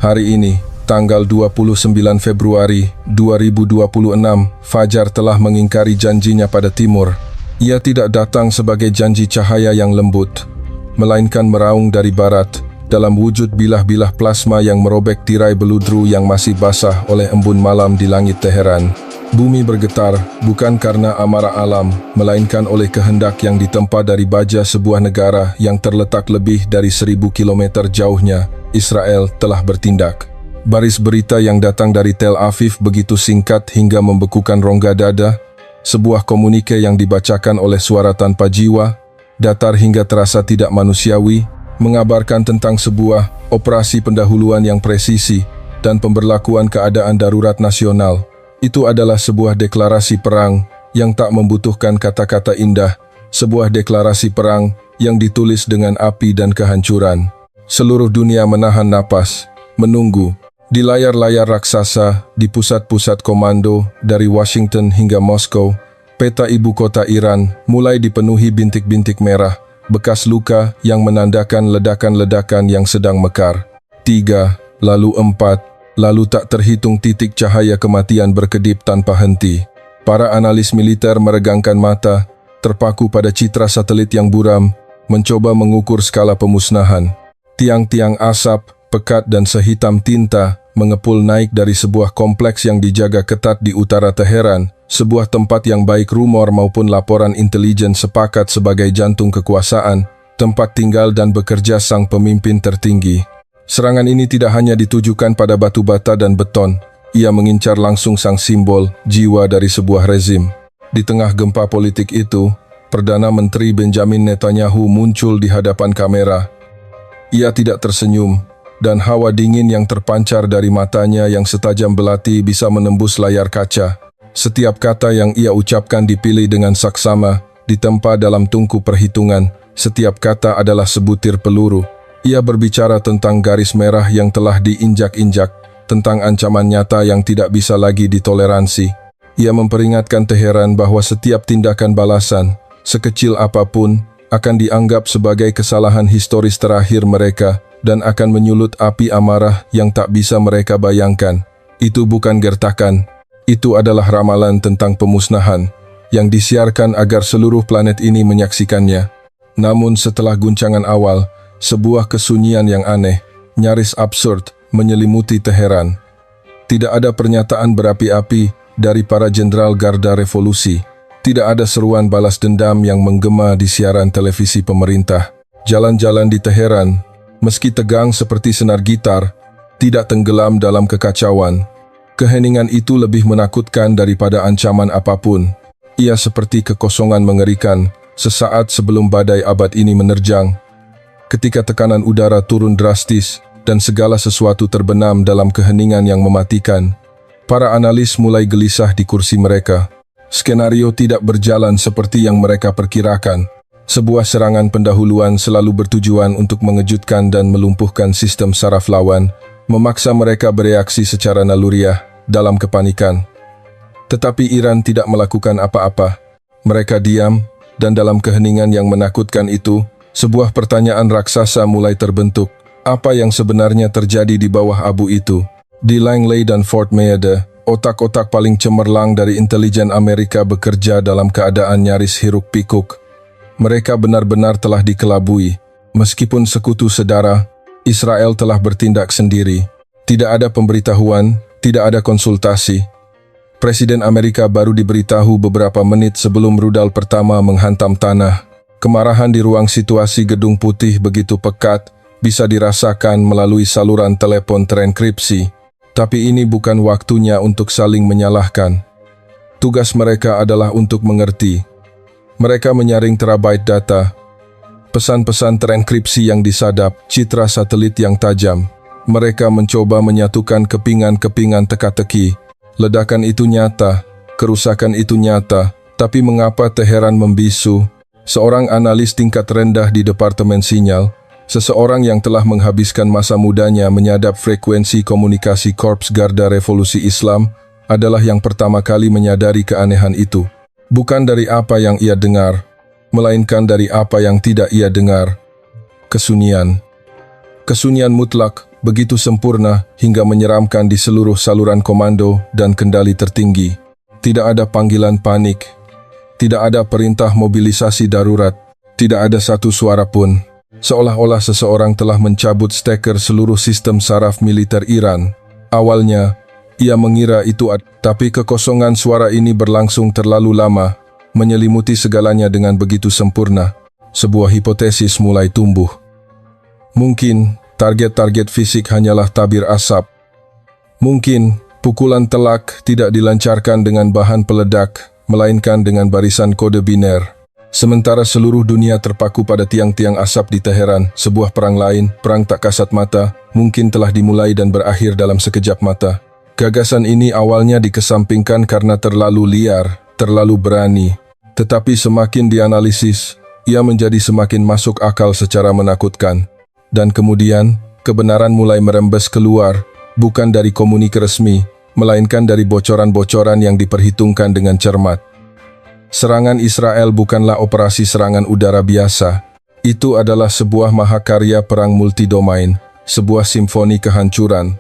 Hari ini, tanggal 29 Februari 2026, Fajar telah mengingkari janjinya pada timur. Ia tidak datang sebagai janji cahaya yang lembut, melainkan meraung dari barat, dalam wujud bilah-bilah plasma yang merobek tirai beludru yang masih basah oleh embun malam di langit Teheran. Bumi bergetar, bukan karena amarah alam, melainkan oleh kehendak yang ditempa dari baja sebuah negara yang terletak lebih dari 1000 kilometer jauhnya. Israel telah bertindak. Baris berita yang datang dari Tel Aviv begitu singkat hingga membekukan rongga dada. Sebuah komunike yang dibacakan oleh suara tanpa jiwa, datar hingga terasa tidak manusiawi, mengabarkan tentang sebuah operasi pendahuluan yang presisi dan pemberlakuan keadaan darurat nasional. Itu adalah sebuah deklarasi perang yang tak membutuhkan kata-kata indah, sebuah deklarasi perang yang ditulis dengan api dan kehancuran. Seluruh dunia menahan napas, menunggu. Di layar-layar raksasa, di pusat-pusat komando, dari Washington hingga Moskow, peta ibu kota Iran mulai dipenuhi bintik-bintik merah, bekas luka yang menandakan ledakan-ledakan yang sedang mekar. 3, lalu 4, lalu tak terhitung titik cahaya kematian berkedip tanpa henti. Para analis militer meregangkan mata, terpaku pada citra satelit yang buram, mencoba mengukur skala pemusnahan. Tiang-tiang asap, pekat dan sehitam tinta mengepul naik dari sebuah kompleks yang dijaga ketat di utara Teheran, sebuah tempat yang baik rumor maupun laporan intelijen sepakat sebagai jantung kekuasaan, tempat tinggal dan bekerja sang pemimpin tertinggi. Serangan ini tidak hanya ditujukan pada batu bata dan beton, ia mengincar langsung sang simbol, jiwa dari sebuah rezim. Di tengah gempa politik itu, Perdana Menteri Benjamin Netanyahu muncul di hadapan kamera. Ia tidak tersenyum, dan hawa dingin yang terpancar dari matanya yang setajam belati bisa menembus layar kaca. Setiap kata yang ia ucapkan dipilih dengan saksama, ditempa dalam tungku perhitungan. Setiap kata adalah sebutir peluru. Ia berbicara tentang garis merah yang telah diinjak-injak, tentang ancaman nyata yang tidak bisa lagi ditoleransi. Ia memperingatkan Teheran bahwa setiap tindakan balasan, sekecil apapun, akan dianggap sebagai kesalahan historis terakhir mereka dan akan menyulut api amarah yang tak bisa mereka bayangkan. Itu bukan gertakan, itu adalah ramalan tentang pemusnahan yang disiarkan agar seluruh planet ini menyaksikannya. Namun setelah guncangan awal, sebuah kesunyian yang aneh, nyaris absurd, menyelimuti Teheran. Tidak ada pernyataan berapi-api dari para jenderal Garda Revolusi. Tidak ada seruan balas dendam yang menggema di siaran televisi pemerintah. Jalan-jalan di Teheran, meski tegang seperti senar gitar, tidak tenggelam dalam kekacauan. Keheningan itu lebih menakutkan daripada ancaman apapun. Ia seperti kekosongan mengerikan, sesaat sebelum badai abad ini menerjang. Ketika tekanan udara turun drastis dan segala sesuatu terbenam dalam keheningan yang mematikan, para analis mulai gelisah di kursi mereka. Skenario tidak berjalan seperti yang mereka perkirakan. Sebuah serangan pendahuluan selalu bertujuan untuk mengejutkan dan melumpuhkan sistem saraf lawan, memaksa mereka bereaksi secara naluriah dalam kepanikan. Tetapi Iran tidak melakukan apa-apa. Mereka diam, dan dalam keheningan yang menakutkan itu, sebuah pertanyaan raksasa mulai terbentuk. Apa yang sebenarnya terjadi di bawah abu itu? Di Langley dan Fort Meade, otak-otak paling cemerlang dari intelijen Amerika bekerja dalam keadaan nyaris hiruk-pikuk. Mereka benar-benar telah dikelabui. Meskipun sekutu sedara, Israel telah bertindak sendiri. Tidak ada pemberitahuan, tidak ada konsultasi. Presiden Amerika baru diberitahu beberapa menit sebelum rudal pertama menghantam tanah. Kemarahan di ruang situasi Gedung Putih begitu pekat, bisa dirasakan melalui saluran telepon terenkripsi. Tapi ini bukan waktunya untuk saling menyalahkan. Tugas mereka adalah untuk mengerti. Mereka menyaring terabyte data, pesan-pesan terenkripsi yang disadap, citra satelit yang tajam. Mereka mencoba menyatukan kepingan-kepingan teka-teki. Ledakan itu nyata, kerusakan itu nyata, tapi mengapa Teheran membisu? Seorang analis tingkat rendah di Departemen Sinyal, seseorang yang telah menghabiskan masa mudanya menyadap frekuensi komunikasi Korps Garda Revolusi Islam, adalah yang pertama kali menyadari keanehan itu. Bukan dari apa yang ia dengar, melainkan dari apa yang tidak ia dengar. Kesunyian. Kesunyian mutlak, begitu sempurna hingga menyeramkan di seluruh saluran komando dan kendali tertinggi. Tidak ada panggilan panik, tidak ada perintah mobilisasi darurat, tidak ada satu suara pun. Seolah-olah seseorang telah mencabut steker seluruh sistem saraf militer Iran. Awalnya, ia mengira itu tapi kekosongan suara ini berlangsung terlalu lama, menyelimuti segalanya dengan begitu sempurna. Sebuah hipotesis mulai tumbuh. Mungkin target-target fisik hanyalah tabir asap. Mungkin pukulan telak tidak dilancarkan dengan bahan peledak, melainkan dengan barisan kode biner. Sementara seluruh dunia terpaku pada tiang-tiang asap di Teheran, sebuah perang lain, perang tak kasat mata, mungkin telah dimulai dan berakhir dalam sekejap mata. Gagasan ini awalnya dikesampingkan karena terlalu liar, terlalu berani. Tetapi semakin dianalisis, ia menjadi semakin masuk akal secara menakutkan. Dan kemudian, kebenaran mulai merembes keluar, bukan dari komunik resmi, melainkan dari bocoran-bocoran yang diperhitungkan dengan cermat. Serangan Israel bukanlah operasi serangan udara biasa. Itu adalah sebuah mahakarya perang multidomain, sebuah simfoni kehancuran.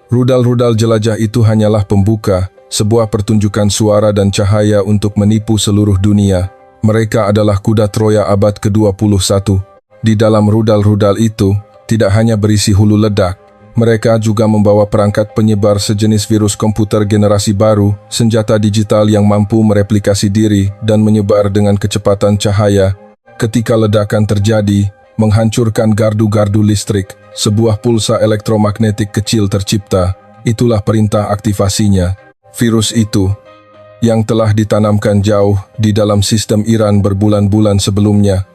Rudal-rudal jelajah itu hanyalah pembuka, sebuah pertunjukan suara dan cahaya untuk menipu seluruh dunia. Mereka adalah kuda Troya abad ke-21. Di dalam rudal-rudal itu, tidak hanya berisi hulu ledak, mereka juga membawa perangkat penyebar sejenis virus komputer generasi baru, senjata digital yang mampu mereplikasi diri dan menyebar dengan kecepatan cahaya. Ketika ledakan terjadi, menghancurkan gardu-gardu listrik, sebuah pulsa elektromagnetik kecil tercipta. Itulah perintah aktivasinya. Virus itu, yang telah ditanamkan jauh di dalam sistem Iran berbulan-bulan sebelumnya,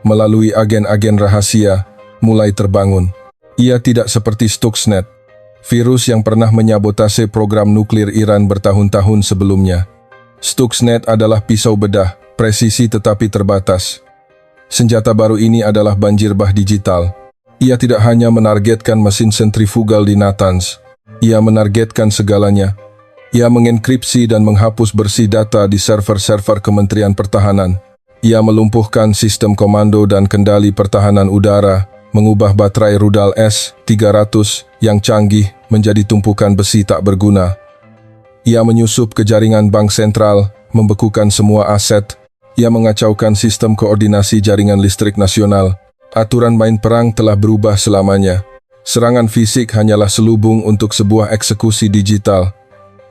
melalui agen-agen rahasia, mulai terbangun. Ia tidak seperti Stuxnet, virus yang pernah menyabotase program nuklir Iran bertahun-tahun sebelumnya. Stuxnet adalah pisau bedah, presisi tetapi terbatas. Senjata baru ini adalah banjir bah digital. Ia tidak hanya menargetkan mesin sentrifugal di Natanz, ia menargetkan segalanya. Ia mengenkripsi dan menghapus bersih data di server-server Kementerian Pertahanan. Ia melumpuhkan sistem komando dan kendali pertahanan udara, mengubah baterai rudal S-300 yang canggih menjadi tumpukan besi tak berguna. Ia menyusup ke jaringan bank sentral, membekukan semua aset. Ia mengacaukan sistem koordinasi jaringan listrik nasional. Aturan main perang telah berubah selamanya. Serangan fisik hanyalah selubung untuk sebuah eksekusi digital.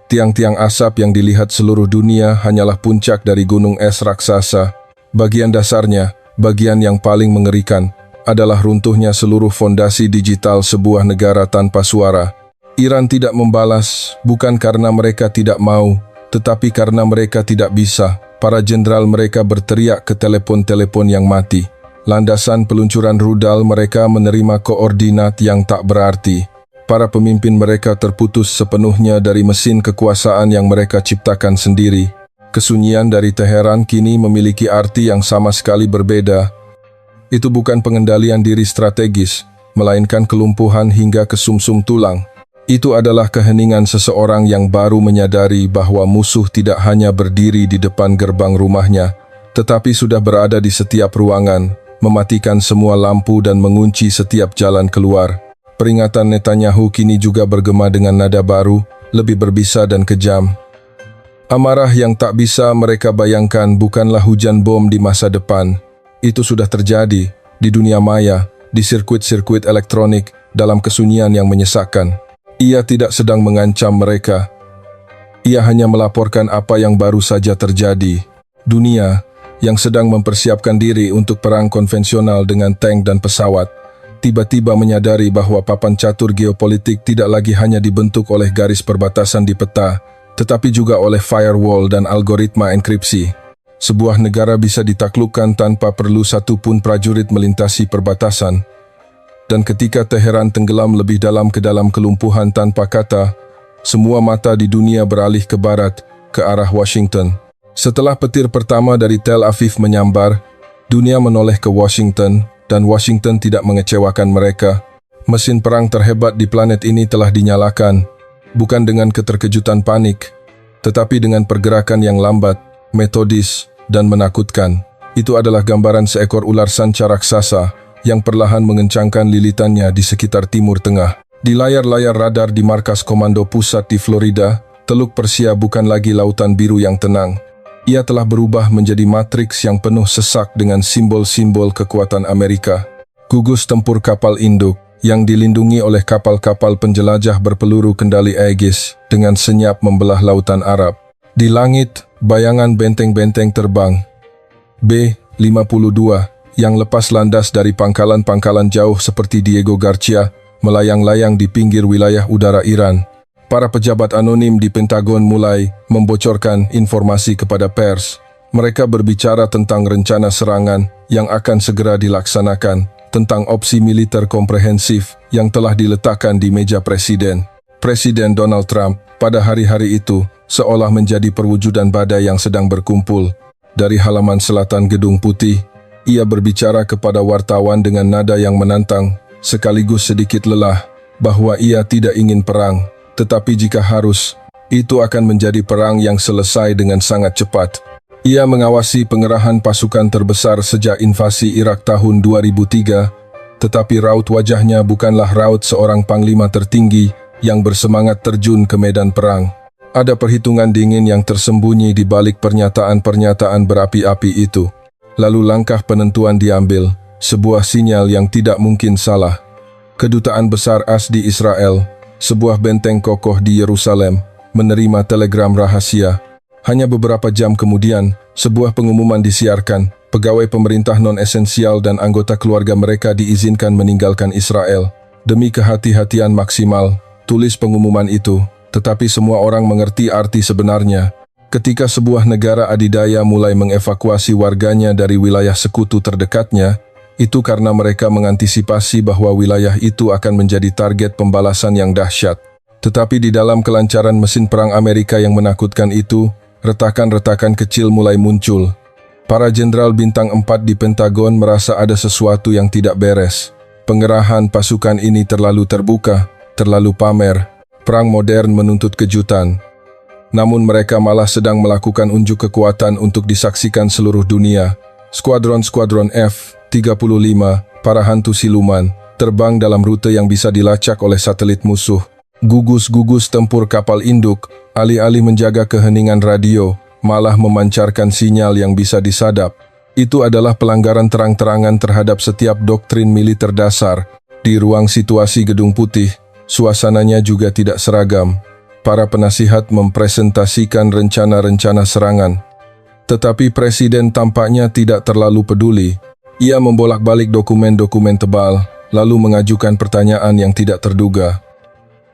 Tiang-tiang asap yang dilihat seluruh dunia hanyalah puncak dari gunung es raksasa. Bagian dasarnya, bagian yang paling mengerikan, adalah runtuhnya seluruh fondasi digital sebuah negara tanpa suara. Iran tidak membalas, bukan karena mereka tidak mau, tetapi karena mereka tidak bisa. Para jenderal mereka berteriak ke telepon-telepon yang mati. Landasan peluncuran rudal mereka menerima koordinat yang tak berarti. Para pemimpin mereka terputus sepenuhnya dari mesin kekuasaan yang mereka ciptakan sendiri. Kesunyian dari Teheran kini memiliki arti yang sama sekali berbeda. Itu bukan pengendalian diri strategis, melainkan kelumpuhan hingga ke sumsum tulang. Itu adalah keheningan seseorang yang baru menyadari bahwa musuh tidak hanya berdiri di depan gerbang rumahnya, tetapi sudah berada di setiap ruangan, mematikan semua lampu dan mengunci setiap jalan keluar. Peringatan Netanyahu kini juga bergema dengan nada baru, lebih berbisa dan kejam. Amarah yang tak bisa mereka bayangkan bukanlah hujan bom di masa depan. Itu sudah terjadi di dunia maya, di sirkuit-sirkuit elektronik, dalam kesunyian yang menyesakkan. Ia tidak sedang mengancam mereka. Ia hanya melaporkan apa yang baru saja terjadi. Dunia, yang sedang mempersiapkan diri untuk perang konvensional dengan tank dan pesawat, tiba-tiba menyadari bahwa papan catur geopolitik tidak lagi hanya dibentuk oleh garis perbatasan di peta, tetapi juga oleh firewall dan algoritma enkripsi. Sebuah negara bisa ditaklukkan tanpa perlu satu pun prajurit melintasi perbatasan. Dan ketika Teheran tenggelam lebih dalam ke dalam kelumpuhan tanpa kata, semua mata di dunia beralih ke barat, ke arah Washington. Setelah petir pertama dari Tel Aviv menyambar, dunia menoleh ke Washington, dan Washington tidak mengecewakan mereka. Mesin perang terhebat di planet ini telah dinyalakan, bukan dengan keterkejutan panik, tetapi dengan pergerakan yang lambat, metodis, dan menakutkan. Itu adalah gambaran seekor ular sanca raksasa yang perlahan mengencangkan lilitannya di sekitar Timur Tengah. Di layar-layar radar di markas komando pusat di Florida, Teluk Persia bukan lagi lautan biru yang tenang. Ia telah berubah menjadi matriks yang penuh sesak dengan simbol-simbol kekuatan Amerika. Gugus tempur kapal induk yang dilindungi oleh kapal-kapal penjelajah berpeluru kendali Aegis dengan senyap membelah lautan Arab. Di langit, bayangan benteng-benteng terbang B-52 yang lepas landas dari pangkalan-pangkalan jauh seperti Diego Garcia melayang-layang di pinggir wilayah udara Iran. Para pejabat anonim di Pentagon mulai membocorkan informasi kepada pers. Mereka berbicara tentang rencana serangan yang akan segera dilaksanakan, tentang opsi militer komprehensif yang telah diletakkan di meja Presiden. Presiden Donald Trump pada hari-hari itu seolah menjadi perwujudan badai yang sedang berkumpul. Dari halaman selatan Gedung Putih, ia berbicara kepada wartawan dengan nada yang menantang, sekaligus sedikit lelah, bahwa ia tidak ingin perang, tetapi jika harus, itu akan menjadi perang yang selesai dengan sangat cepat. Ia mengawasi pengerahan pasukan terbesar sejak invasi Irak tahun 2003, tetapi raut wajahnya bukanlah raut seorang panglima tertinggi yang bersemangat terjun ke medan perang. Ada perhitungan dingin yang tersembunyi di balik pernyataan-pernyataan berapi-api itu. Lalu langkah penentuan diambil, sebuah sinyal yang tidak mungkin salah. Kedutaan Besar AS di Israel, sebuah benteng kokoh di Yerusalem, menerima telegram rahasia. Hanya beberapa jam kemudian, sebuah pengumuman disiarkan, pegawai pemerintah non-esensial dan anggota keluarga mereka diizinkan meninggalkan Israel. Demi kehati-hatian maksimal, tulis pengumuman itu. Tetapi semua orang mengerti arti sebenarnya. Ketika sebuah negara adidaya mulai mengevakuasi warganya dari wilayah sekutu terdekatnya, itu karena mereka mengantisipasi bahwa wilayah itu akan menjadi target pembalasan yang dahsyat. Tetapi di dalam kelancaran mesin perang Amerika yang menakutkan itu, retakan-retakan kecil mulai muncul. Para jenderal bintang 4 di Pentagon merasa ada sesuatu yang tidak beres. Pengerahan pasukan ini terlalu terbuka, terlalu pamer. Perang modern menuntut kejutan. Namun mereka malah sedang melakukan unjuk kekuatan untuk disaksikan seluruh dunia. Skuadron-skuadron F-35, para hantu siluman, terbang dalam rute yang bisa dilacak oleh satelit musuh. Gugus-gugus tempur kapal induk, alih-alih menjaga keheningan radio, malah memancarkan sinyal yang bisa disadap. Itu adalah pelanggaran terang-terangan terhadap setiap doktrin militer dasar. Di ruang situasi Gedung Putih, suasananya juga tidak seragam. Para penasihat mempresentasikan rencana-rencana serangan. Tetapi Presiden tampaknya tidak terlalu peduli. Ia membolak-balik dokumen-dokumen tebal, lalu mengajukan pertanyaan yang tidak terduga.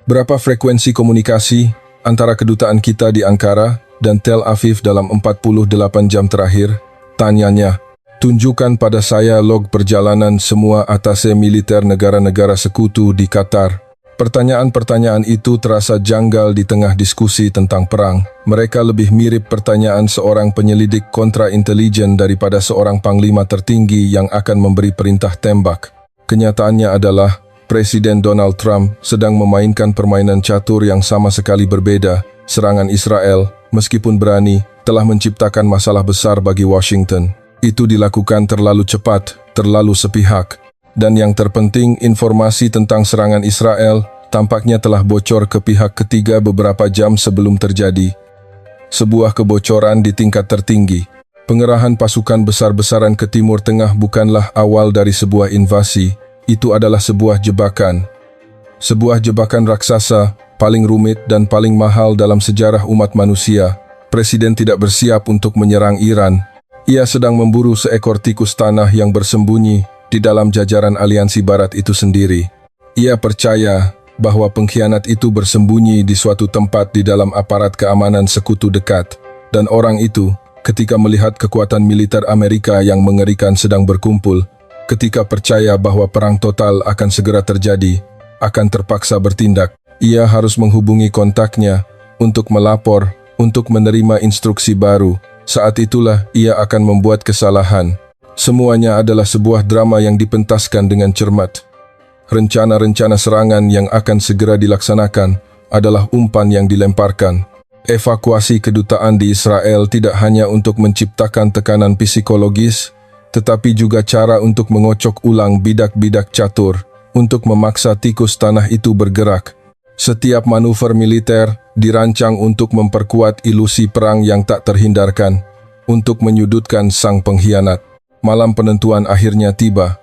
Berapa frekuensi komunikasi antara kedutaan kita di Ankara dan Tel Aviv dalam 48 jam terakhir? Tanyanya. Tunjukkan pada saya log perjalanan semua atase militer negara-negara sekutu di Qatar. Pertanyaan-pertanyaan itu terasa janggal di tengah diskusi tentang perang. Mereka lebih mirip pertanyaan seorang penyelidik kontra-intelijen daripada seorang panglima tertinggi yang akan memberi perintah tembak. Kenyataannya adalah, Presiden Donald Trump sedang memainkan permainan catur yang sama sekali berbeda. Serangan Israel, meskipun berani, telah menciptakan masalah besar bagi Washington. Itu dilakukan terlalu cepat, terlalu sepihak. Dan yang terpenting, informasi tentang serangan Israel tampaknya telah bocor ke pihak ketiga beberapa jam sebelum terjadi. Sebuah kebocoran di tingkat tertinggi. Pengerahan pasukan besar-besaran ke Timur Tengah bukanlah awal dari sebuah invasi. Itu adalah sebuah jebakan. Sebuah jebakan raksasa, paling rumit dan paling mahal dalam sejarah umat manusia. Presiden tidak bersiap untuk menyerang Iran. Ia sedang memburu seekor tikus tanah yang bersembunyi di dalam jajaran aliansi barat itu sendiri. Ia percaya bahwa pengkhianat itu bersembunyi di suatu tempat di dalam aparat keamanan sekutu dekat. Dan orang itu, ketika melihat kekuatan militer Amerika yang mengerikan sedang berkumpul, ketika percaya bahwa perang total akan segera terjadi, akan terpaksa bertindak. Ia harus menghubungi kontaknya untuk melapor, untuk menerima instruksi baru. Saat itulah ia akan membuat kesalahan. Semuanya adalah sebuah drama yang dipentaskan dengan cermat. Rencana-rencana serangan yang akan segera dilaksanakan adalah umpan yang dilemparkan. Evakuasi kedutaan di Israel tidak hanya untuk menciptakan tekanan psikologis, tetapi juga cara untuk mengocok ulang bidak-bidak catur untuk memaksa tikus tanah itu bergerak. Setiap manuver militer dirancang untuk memperkuat ilusi perang yang tak terhindarkan, untuk menyudutkan sang pengkhianat. Malam penentuan akhirnya tiba.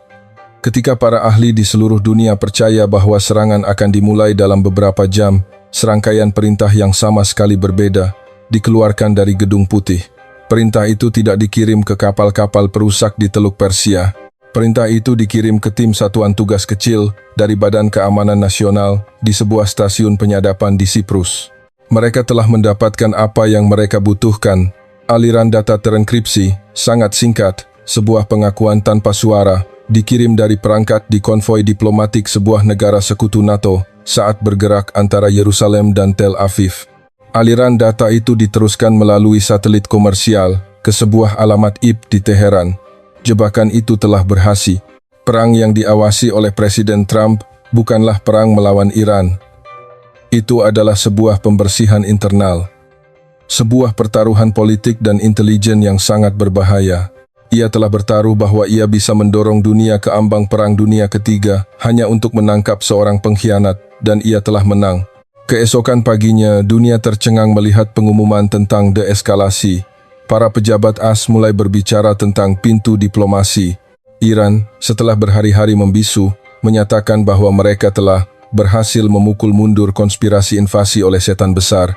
Ketika para ahli di seluruh dunia percaya bahwa serangan akan dimulai dalam beberapa jam, serangkaian perintah yang sama sekali berbeda dikeluarkan dari Gedung Putih. Perintah itu tidak dikirim ke kapal-kapal perusak di Teluk Persia. Perintah itu dikirim ke tim satuan tugas kecil dari Badan Keamanan Nasional di sebuah stasiun penyadapan di Siprus. Mereka telah mendapatkan apa yang mereka butuhkan. Aliran data terenkripsi, sangat singkat, sebuah pengakuan tanpa suara, dikirim dari perangkat di konvoi diplomatik sebuah negara sekutu NATO saat bergerak antara Yerusalem dan Tel Aviv. Aliran data itu diteruskan melalui satelit komersial ke sebuah alamat IP di Teheran. Jebakan itu telah berhasil. Perang yang diawasi oleh Presiden Trump bukanlah perang melawan Iran. Itu adalah sebuah pembersihan internal. Sebuah pertaruhan politik dan intelijen yang sangat berbahaya. Ia telah bertaruh bahwa ia bisa mendorong dunia ke ambang Perang Dunia Ketiga hanya untuk menangkap seorang pengkhianat, dan ia telah menang. Keesokan paginya, dunia tercengang melihat pengumuman tentang deeskalasi. Para pejabat AS mulai berbicara tentang pintu diplomasi. Iran, setelah berhari-hari membisu, menyatakan bahwa mereka telah berhasil memukul mundur konspirasi invasi oleh setan besar.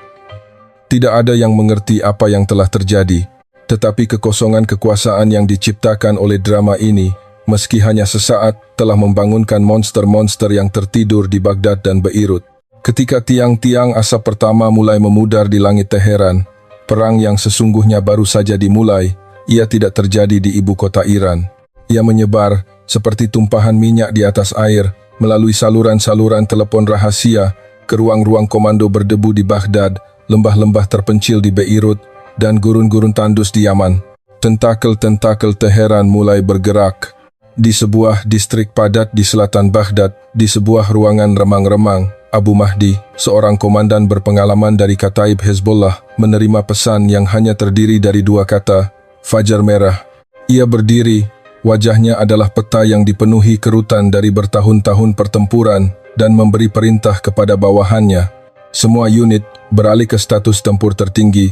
Tidak ada yang mengerti apa yang telah terjadi, tetapi kekosongan kekuasaan yang diciptakan oleh drama ini, meski hanya sesaat, telah membangunkan monster-monster yang tertidur di Baghdad dan Beirut. Ketika tiang-tiang asap pertama mulai memudar di langit Teheran, perang yang sesungguhnya baru saja dimulai, ia tidak terjadi di ibu kota Iran. Ia menyebar seperti tumpahan minyak di atas air melalui saluran-saluran telepon rahasia ke ruang-ruang komando berdebu di Baghdad, lembah-lembah terpencil di Beirut, dan gurun-gurun tandus di Yaman. Tentakel-tentakel Teheran mulai bergerak. Di sebuah distrik padat di selatan Baghdad, di sebuah ruangan remang-remang, Abu Mahdi, seorang komandan berpengalaman dari Kataib Hezbollah, menerima pesan yang hanya terdiri dari dua kata, Fajar Merah. Ia berdiri, wajahnya adalah peta yang dipenuhi kerutan dari bertahun-tahun pertempuran, dan memberi perintah kepada bawahannya. Semua unit beralih ke status tempur tertinggi.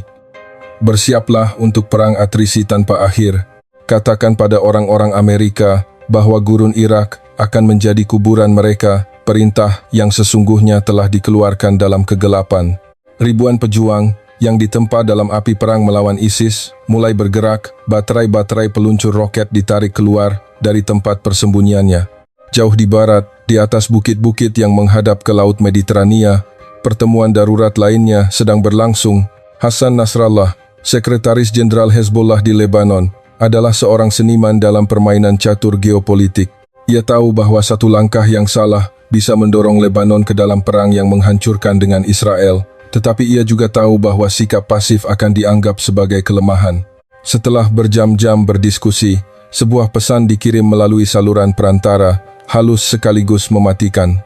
Bersiaplah untuk perang atrisi tanpa akhir. Katakan pada orang-orang Amerika bahwa gurun Irak akan menjadi kuburan mereka. Perintah yang sesungguhnya telah dikeluarkan dalam kegelapan. Ribuan pejuang yang ditempa dalam api perang melawan ISIS mulai bergerak, baterai-baterai peluncur roket ditarik keluar dari tempat persembunyiannya. Jauh di barat, di atas bukit-bukit yang menghadap ke Laut Mediterania, pertemuan darurat lainnya sedang berlangsung. Hassan Nasrallah, Sekretaris Jenderal Hezbollah di Lebanon, adalah seorang seniman dalam permainan catur geopolitik. Ia tahu bahwa satu langkah yang salah bisa mendorong Lebanon ke dalam perang yang menghancurkan dengan Israel, tetapi ia juga tahu bahwa sikap pasif akan dianggap sebagai kelemahan. Setelah berjam-jam berdiskusi, sebuah pesan dikirim melalui saluran perantara, halus sekaligus mematikan.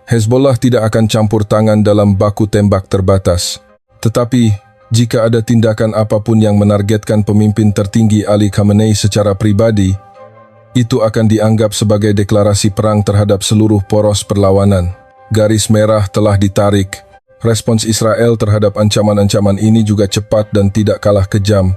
Hezbollah tidak akan campur tangan dalam baku tembak terbatas. Tetapi, jika ada tindakan apapun yang menargetkan pemimpin tertinggi Ali Khamenei secara pribadi, itu akan dianggap sebagai deklarasi perang terhadap seluruh poros perlawanan. Garis merah telah ditarik. Respons Israel terhadap ancaman-ancaman ini juga cepat dan tidak kalah kejam.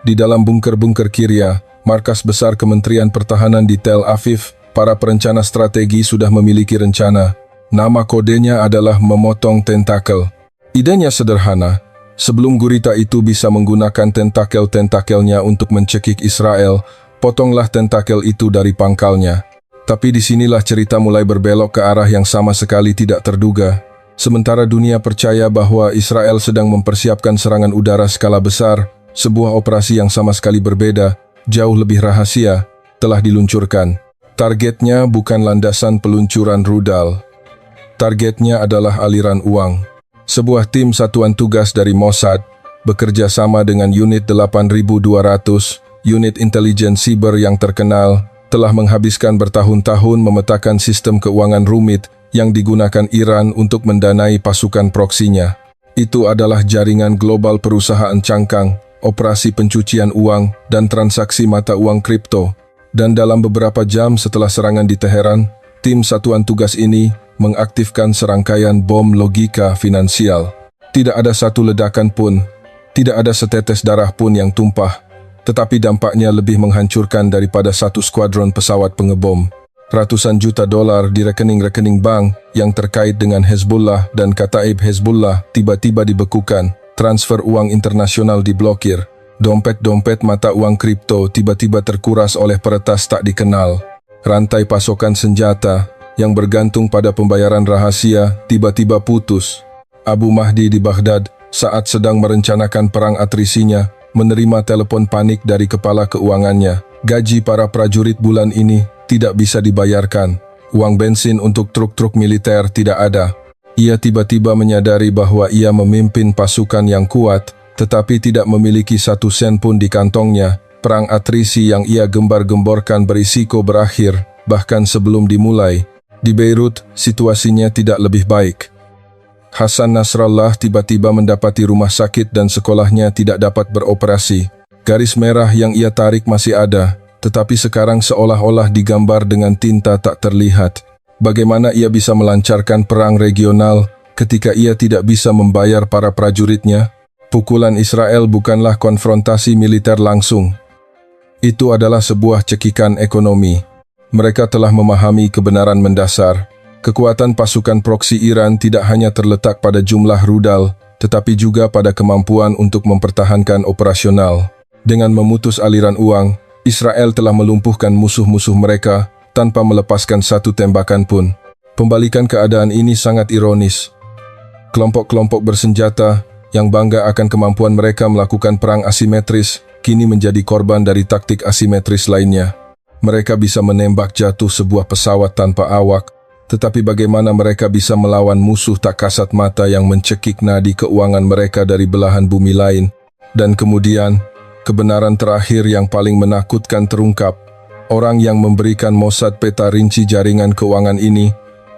Di dalam bunker-bunker Kiryat, markas besar Kementerian Pertahanan di Tel Aviv, para perencana strategi sudah memiliki rencana. Nama kodenya adalah memotong tentakel. Idenya sederhana. Sebelum gurita itu bisa menggunakan tentakel-tentakelnya untuk mencekik Israel, potonglah tentakel itu dari pangkalnya. Tapi disinilah cerita mulai berbelok ke arah yang sama sekali tidak terduga. Sementara dunia percaya bahwa Israel sedang mempersiapkan serangan udara skala besar, sebuah operasi yang sama sekali berbeda, jauh lebih rahasia, telah diluncurkan. Targetnya bukan landasan peluncuran rudal. Targetnya adalah aliran uang. Sebuah tim satuan tugas dari Mossad, bekerja sama dengan unit 8200, unit intelijen siber yang terkenal, telah menghabiskan bertahun-tahun memetakan sistem keuangan rumit yang digunakan Iran untuk mendanai pasukan proksinya. Itu adalah jaringan global perusahaan cangkang operasi pencucian uang, dan transaksi mata uang kripto. Dan dalam beberapa jam setelah serangan di Teheran, tim satuan tugas ini mengaktifkan serangkaian bom logika finansial. Tidak ada satu ledakan pun, tidak ada setetes darah pun yang tumpah, tetapi dampaknya lebih menghancurkan daripada satu skuadron pesawat pengebom. Ratusan juta dolar di rekening-rekening bank yang terkait dengan Hezbollah dan Kataib Hezbollah tiba-tiba dibekukan, transfer uang internasional diblokir, dompet-dompet mata uang kripto tiba-tiba terkuras oleh peretas tak dikenal, rantai pasokan senjata yang bergantung pada pembayaran rahasia tiba-tiba putus. Abu Mahdi di Baghdad saat sedang merencanakan perang atrisinya menerima telepon panik dari kepala keuangannya. Gaji para prajurit bulan ini tidak bisa dibayarkan. Uang bensin untuk truk-truk militer tidak ada. Ia tiba-tiba menyadari bahwa ia memimpin pasukan yang kuat, tetapi tidak memiliki satu sen pun di kantongnya. Perang atrisi yang ia gembar-gemborkan berisiko berakhir, bahkan sebelum dimulai. Di Beirut, situasinya tidak lebih baik. Hasan Nasrallah tiba-tiba mendapati rumah sakit dan sekolahnya tidak dapat beroperasi. Garis merah yang ia tarik masih ada, tetapi sekarang seolah-olah digambar dengan tinta tak terlihat. Bagaimana ia bisa melancarkan perang regional ketika ia tidak bisa membayar para prajuritnya? Pukulan Israel bukanlah konfrontasi militer langsung. Itu adalah sebuah cekikan ekonomi. Mereka telah memahami kebenaran mendasar. Kekuatan pasukan proksi Iran tidak hanya terletak pada jumlah rudal, tetapi juga pada kemampuan untuk mempertahankan operasional. Dengan memutus aliran uang, Israel telah melumpuhkan musuh-musuh mereka tanpa melepaskan satu tembakan pun. Pembalikan keadaan ini sangat ironis. Kelompok-kelompok bersenjata yang bangga akan kemampuan mereka melakukan perang asimetris kini menjadi korban dari taktik asimetris lainnya. Mereka bisa menembak jatuh sebuah pesawat tanpa awak, tetapi bagaimana mereka bisa melawan musuh tak kasat mata yang mencekik nadi keuangan mereka dari belahan bumi lain? Dan kemudian, kebenaran terakhir yang paling menakutkan terungkap. Orang yang memberikan Mossad peta rinci jaringan keuangan ini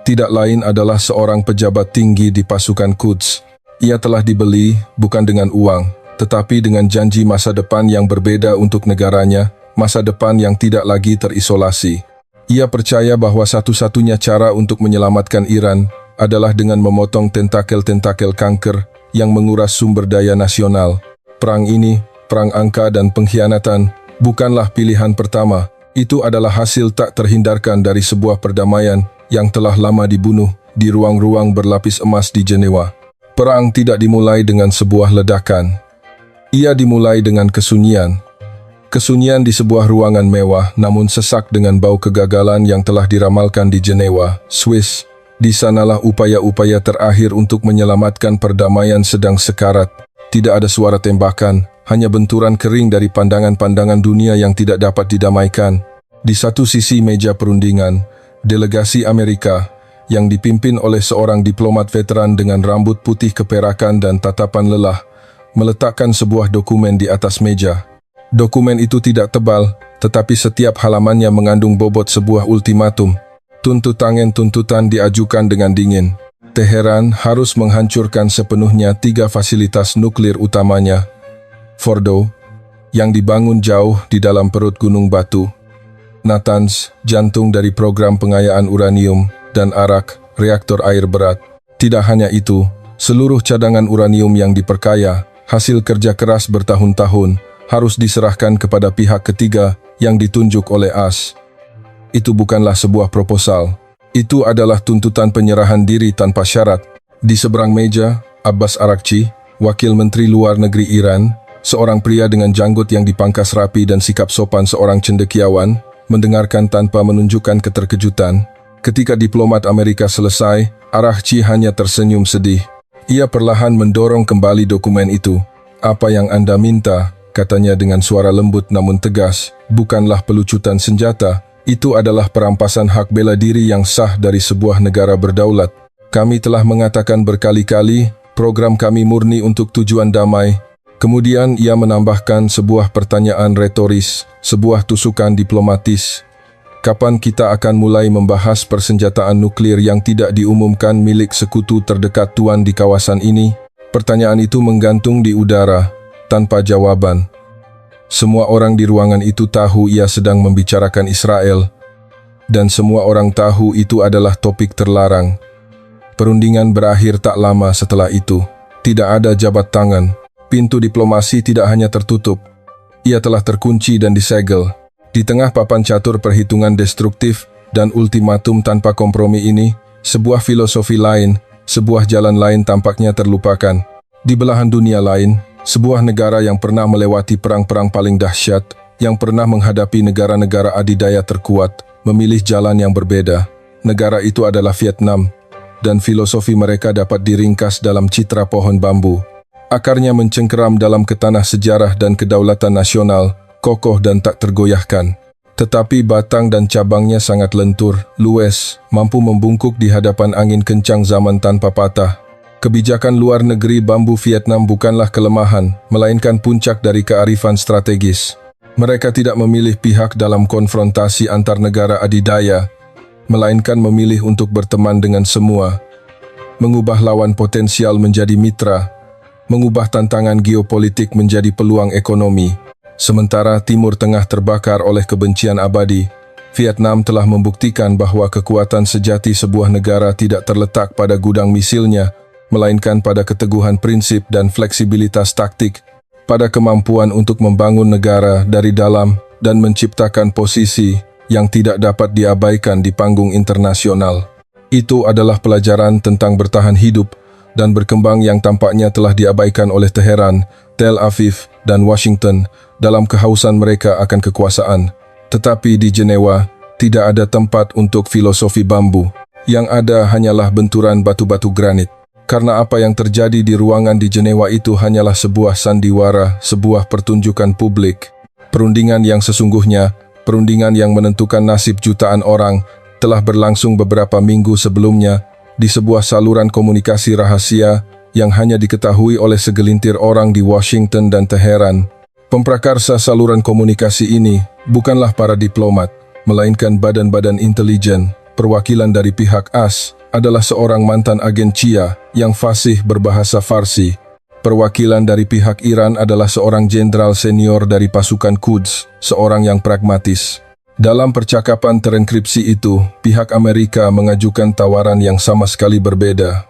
tidak lain adalah seorang pejabat tinggi di pasukan Quds. Ia telah dibeli bukan dengan uang, tetapi dengan janji masa depan yang berbeda untuk negaranya, masa depan yang tidak lagi terisolasi. Ia percaya bahwa satu-satunya cara untuk menyelamatkan Iran adalah dengan memotong tentakel-tentakel kanker yang menguras sumber daya nasional. Perang ini, perang angka dan pengkhianatan, bukanlah pilihan pertama. Itu adalah hasil tak terhindarkan dari sebuah perdamaian yang telah lama dibunuh di ruang-ruang berlapis emas di Jenewa. Perang tidak dimulai dengan sebuah ledakan. Ia dimulai dengan kesunyian. Kesunyian di sebuah ruangan mewah namun sesak dengan bau kegagalan yang telah diramalkan di Jenewa, Swiss. Di sanalah upaya-upaya terakhir untuk menyelamatkan perdamaian sedang sekarat. Tidak ada suara tembakan, hanya benturan kering dari pandangan-pandangan dunia yang tidak dapat didamaikan. Di satu sisi meja perundingan, delegasi Amerika yang dipimpin oleh seorang diplomat veteran dengan rambut putih keperakan dan tatapan lelah, meletakkan sebuah dokumen di atas meja. Dokumen itu tidak tebal, tetapi setiap halamannya mengandung bobot sebuah ultimatum. Tuntutan diajukan dengan dingin. Teheran harus menghancurkan sepenuhnya 3 fasilitas nuklir utamanya. Fordow, yang dibangun jauh di dalam perut gunung batu. Natanz, jantung dari program pengayaan uranium. Dan Arak, reaktor air berat. Tidak hanya itu, seluruh cadangan uranium yang diperkaya, hasil kerja keras bertahun-tahun, harus diserahkan kepada pihak ketiga yang ditunjuk oleh AS. Itu bukanlah sebuah proposal. Itu adalah tuntutan penyerahan diri tanpa syarat. Di seberang meja, Abbas Araghchi, Wakil Menteri Luar Negeri Iran, seorang pria dengan janggut yang dipangkas rapi dan sikap sopan seorang cendekiawan, mendengarkan tanpa menunjukkan keterkejutan. Ketika diplomat Amerika selesai, Araghchi hanya tersenyum sedih. Ia perlahan mendorong kembali dokumen itu. "Apa yang Anda minta," katanya dengan suara lembut namun tegas, "bukanlah pelucutan senjata. Itu adalah perampasan hak bela diri yang sah dari sebuah negara berdaulat. Kami telah mengatakan berkali-kali, program kami murni untuk tujuan damai." Kemudian ia menambahkan sebuah pertanyaan retoris, sebuah tusukan diplomatis. "Kapan kita akan mulai membahas persenjataan nuklir yang tidak diumumkan milik sekutu terdekat Tuan di kawasan ini?" Pertanyaan itu menggantung di udara. tanpa jawaban. Semua orang di ruangan itu tahu ia sedang membicarakan Israel, dan semua orang tahu itu adalah topik terlarang. Perundingan berakhir tak lama setelah itu. Tidak ada jabat tangan. Pintu diplomasi tidak hanya tertutup, ia telah terkunci dan disegel. Di tengah papan catur perhitungan destruktif dan ultimatum tanpa kompromi ini, sebuah filosofi lain, sebuah jalan lain tampaknya terlupakan. Di belahan dunia lain, sebuah negara yang pernah melewati perang-perang paling dahsyat, yang pernah menghadapi negara-negara adidaya terkuat, memilih jalan yang berbeda. Negara itu adalah Vietnam, dan filosofi mereka dapat diringkas dalam citra pohon bambu. Akarnya mencengkeram dalam ke tanah sejarah dan kedaulatan nasional, kokoh dan tak tergoyahkan. Tetapi batang dan cabangnya sangat lentur, luwes, mampu membungkuk di hadapan angin kencang zaman tanpa patah. Kebijakan luar negeri bambu Vietnam bukanlah kelemahan, melainkan puncak dari kearifan strategis. Mereka tidak memilih pihak dalam konfrontasi antar negara adidaya, melainkan memilih untuk berteman dengan semua, mengubah lawan potensial menjadi mitra, mengubah tantangan geopolitik menjadi peluang ekonomi. Sementara Timur Tengah terbakar oleh kebencian abadi, Vietnam telah membuktikan bahwa kekuatan sejati sebuah negara tidak terletak pada gudang misilnya, melainkan pada keteguhan prinsip dan fleksibilitas taktik, pada kemampuan untuk membangun negara dari dalam dan menciptakan posisi yang tidak dapat diabaikan di panggung internasional. Itu adalah pelajaran tentang bertahan hidup dan berkembang yang tampaknya telah diabaikan oleh Teheran, Tel Aviv, dan Washington dalam kehausan mereka akan kekuasaan. Tetapi di Jenewa, tidak ada tempat untuk filosofi bambu. Yang ada hanyalah benturan batu-batu granit. Karena apa yang terjadi di ruangan di Jenewa itu hanyalah sebuah sandiwara, sebuah pertunjukan publik. Perundingan yang sesungguhnya, perundingan yang menentukan nasib jutaan orang, telah berlangsung beberapa minggu sebelumnya di sebuah saluran komunikasi rahasia yang hanya diketahui oleh segelintir orang di Washington dan Teheran. Pemprakarsa saluran komunikasi ini bukanlah para diplomat, melainkan badan-badan intelijen. Perwakilan dari pihak AS adalah seorang mantan agen CIA yang fasih berbahasa Farsi. Perwakilan dari pihak Iran adalah seorang jenderal senior dari pasukan Quds, seorang yang pragmatis. Dalam percakapan terenkripsi itu, pihak Amerika mengajukan tawaran yang sama sekali berbeda.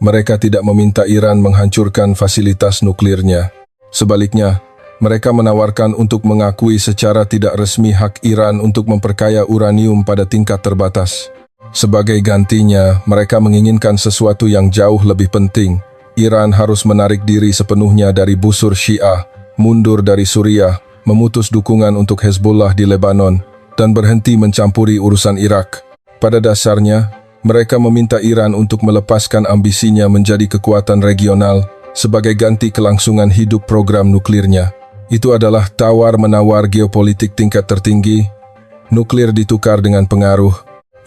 Mereka tidak meminta Iran menghancurkan fasilitas nuklirnya. Sebaliknya, mereka menawarkan untuk mengakui secara tidak resmi hak Iran untuk memperkaya uranium pada tingkat terbatas. Sebagai gantinya, mereka menginginkan sesuatu yang jauh lebih penting. Iran harus menarik diri sepenuhnya dari busur Syiah, mundur dari Suriah, memutus dukungan untuk Hezbollah di Lebanon, dan berhenti mencampuri urusan Irak. Pada dasarnya, mereka meminta Iran untuk melepaskan ambisinya menjadi kekuatan regional sebagai ganti kelangsungan hidup program nuklirnya. Itu adalah tawar-menawar geopolitik tingkat tertinggi. Nuklir ditukar dengan pengaruh.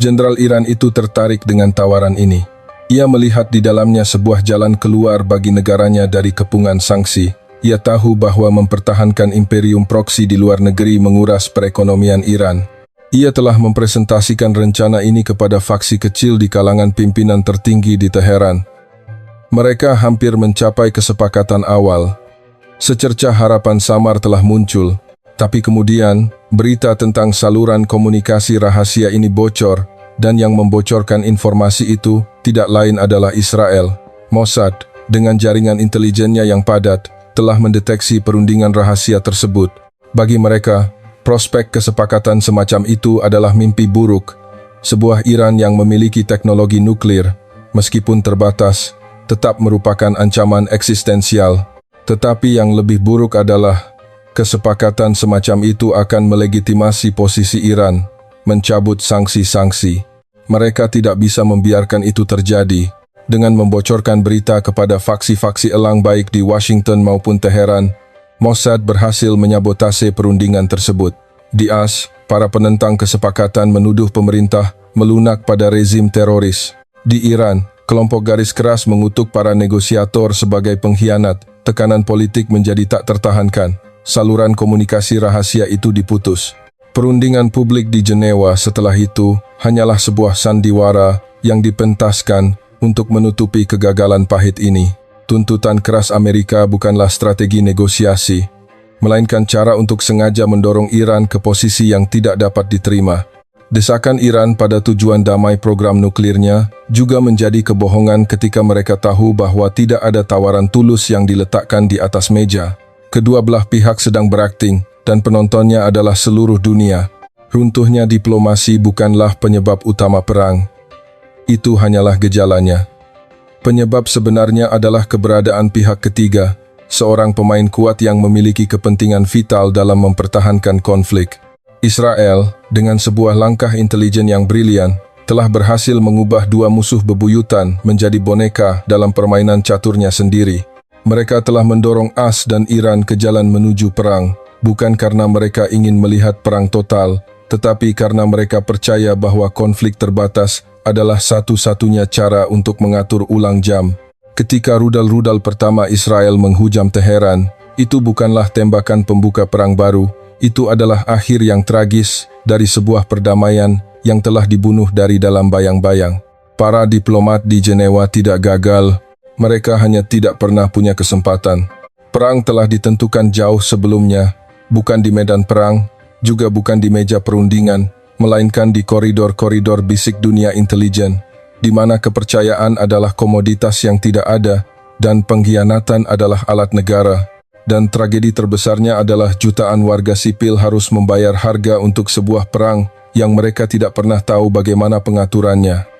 Jenderal Iran itu tertarik dengan tawaran ini. Ia melihat di dalamnya sebuah jalan keluar bagi negaranya dari kepungan sanksi. Ia tahu bahwa mempertahankan imperium proksi di luar negeri menguras perekonomian Iran. Ia telah mempresentasikan rencana ini kepada faksi kecil di kalangan pimpinan tertinggi di Teheran. Mereka hampir mencapai kesepakatan awal. Secercah harapan samar telah muncul, tapi kemudian berita tentang saluran komunikasi rahasia ini bocor, dan yang membocorkan informasi itu tidak lain adalah Israel. Mossad, dengan jaringan intelijennya yang padat, telah mendeteksi perundingan rahasia tersebut. Bagi mereka, prospek kesepakatan semacam itu adalah mimpi buruk. Sebuah Iran yang memiliki teknologi nuklir, meskipun terbatas, tetap merupakan ancaman eksistensial. Tetapi yang lebih buruk adalah, kesepakatan semacam itu akan melegitimasi posisi Iran, mencabut sanksi-sanksi. Mereka tidak bisa membiarkan itu terjadi. Dengan membocorkan berita kepada faksi-faksi elang baik di Washington maupun Teheran, Mossad berhasil menyabotase perundingan tersebut. Di AS, para penentang kesepakatan menuduh pemerintah melunak pada rezim teroris. Di Iran, kelompok garis keras mengutuk para negosiator sebagai pengkhianat. Tekanan politik menjadi tak tertahankan. Saluran komunikasi rahasia itu diputus. Perundingan publik di Jenewa setelah itu hanyalah sebuah sandiwara yang dipentaskan untuk menutupi kegagalan pahit ini. Tuntutan keras Amerika bukanlah strategi negosiasi, melainkan cara untuk sengaja mendorong Iran ke posisi yang tidak dapat diterima. Desakan Iran pada tujuan damai program nuklirnya juga menjadi kebohongan ketika mereka tahu bahwa tidak ada tawaran tulus yang diletakkan di atas meja. Kedua belah pihak sedang berakting dan penontonnya adalah seluruh dunia. Runtuhnya diplomasi bukanlah penyebab utama perang. Itu hanyalah gejalanya. Penyebab sebenarnya adalah keberadaan pihak ketiga, seorang pemain kuat yang memiliki kepentingan vital dalam mempertahankan konflik. Israel, dengan sebuah langkah intelijen yang brilian, telah berhasil mengubah dua musuh bebuyutan menjadi boneka dalam permainan caturnya sendiri. Mereka telah mendorong AS dan Iran ke jalan menuju perang, bukan karena mereka ingin melihat perang total, tetapi karena mereka percaya bahwa konflik terbatas adalah satu-satunya cara untuk mengatur ulang jam. Ketika rudal-rudal pertama Israel menghujam Teheran, itu bukanlah tembakan pembuka perang baru. Itu adalah akhir yang tragis dari sebuah perdamaian yang telah dibunuh dari dalam bayang-bayang. Para diplomat di Jenewa tidak gagal, mereka hanya tidak pernah punya kesempatan. Perang telah ditentukan jauh sebelumnya, bukan di medan perang, juga bukan di meja perundingan, melainkan di koridor-koridor bisik dunia intelijen, di mana kepercayaan adalah komoditas yang tidak ada dan pengkhianatan adalah alat negara. Dan tragedi terbesarnya adalah jutaan warga sipil harus membayar harga untuk sebuah perang yang mereka tidak pernah tahu bagaimana pengaturannya.